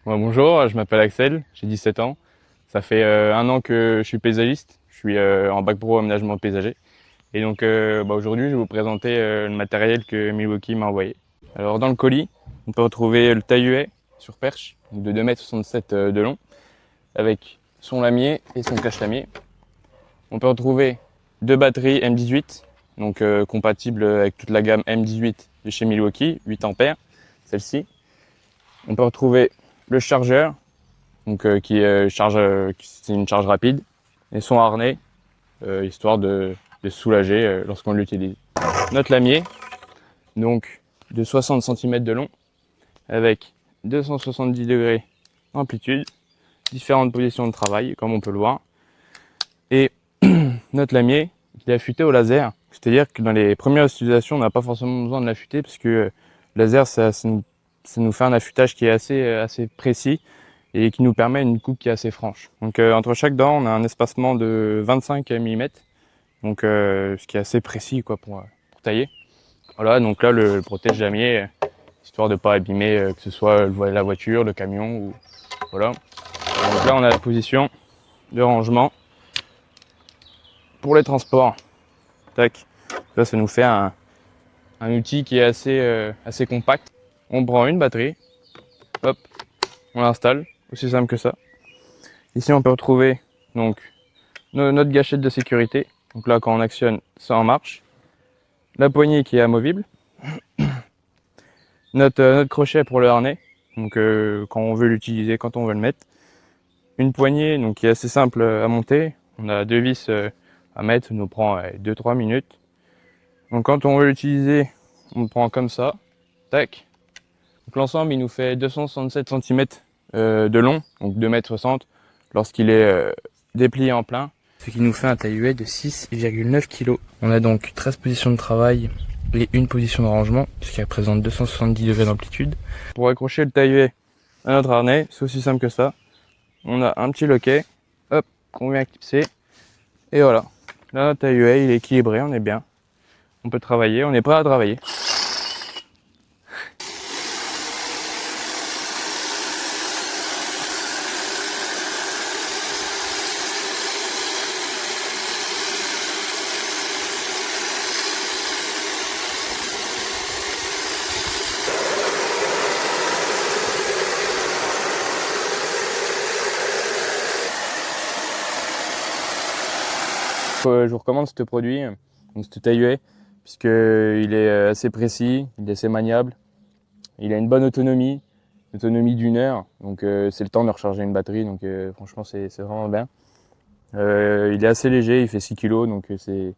Bonjour, je m'appelle Axel, j'ai 17 ans. Ça fait 1 an que je suis paysagiste. Je suis en bac pro aménagement paysager. Et donc aujourd'hui, je vais vous présenter le matériel que Milwaukee m'a envoyé. Alors dans le colis, on peut retrouver le taille-huet sur perche, donc de 2,67 m de long, avec son lamier et son cache-lamier. On peut retrouver deux batteries M18, donc compatibles avec toute la gamme M18 de chez Milwaukee, 8 ampères, celle-ci. On peut retrouver le chargeur, donc c'est une charge rapide, et son harnais, histoire de soulager lorsqu'on l'utilise. Notre lamier, donc de 60 cm de long, avec 270 degrés d'amplitude, différentes positions de travail, comme on peut le voir. Et notre lamier, il est affûté au laser, c'est-à-dire que dans les premières utilisations, on n'a pas forcément besoin de l'affûter, parce que le laser, ça nous fait un affûtage qui est assez précis, et qui nous permet une coupe qui est assez franche. Donc entre chaque dent, on a un espacement de 25 mm, donc ce qui est assez précis quoi pour tailler. Voilà, donc là le protège-lamier, histoire de ne pas abîmer que ce soit la voiture, le camion ou voilà. Donc là on a la position de rangement pour les transports. Tac. Là ça nous fait un outil qui est assez compact. On prend une batterie, hop, on l'installe, aussi simple que ça. Ici on peut retrouver donc notre gâchette de sécurité. Donc là quand on actionne, ça en marche. La poignée qui est amovible. Notre crochet pour le harnais. Donc quand on veut l'utiliser, quand on veut le mettre. Une poignée donc, qui est assez simple à monter. On a deux vis à mettre, ça nous prend 2-3 minutes. Donc quand on veut l'utiliser, on le prend comme ça. Tac. Donc l'ensemble il nous fait 267 cm de long, donc 2,60 m lorsqu'il est déplié en plein. Ce qui nous fait un taille-huet de 6,9 kg. On a donc 13 positions de travail et une position de rangement, ce qui représente 270 degrés d'amplitude. Pour accrocher le taille-huet à notre harnais, c'est aussi simple que ça. On a un petit loquet, hop, qu'on vient clipser, et voilà. Là, notre taille-huet, il est équilibré, on est bien. On peut travailler, on est prêt à travailler. Je vous recommande ce produit, donc ce taille-huet, puisqu'il est assez précis, il est assez maniable, il a une bonne autonomie d'1 heure, donc c'est le temps de recharger une batterie, donc franchement c'est vraiment bien. Il est assez léger, il fait 6 kg, donc c'est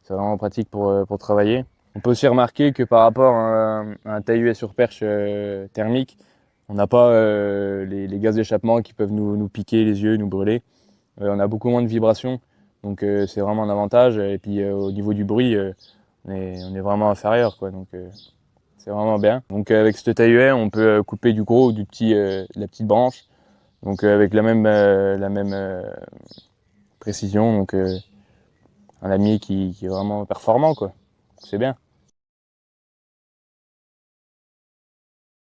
vraiment pratique pour travailler. On peut aussi remarquer que par rapport à un taille-huet sur perche thermique, on n'a pas les gaz d'échappement qui peuvent nous piquer les yeux, nous brûler. On a beaucoup moins de vibrations. Donc c'est vraiment un avantage. Et puis au niveau du bruit, on est vraiment inférieur, quoi. Donc c'est vraiment bien. Donc avec ce taille-huet, on peut couper du gros ou du petit, de la petite branche. Donc avec la même précision. Donc un lamier qui est vraiment performant, quoi. C'est bien.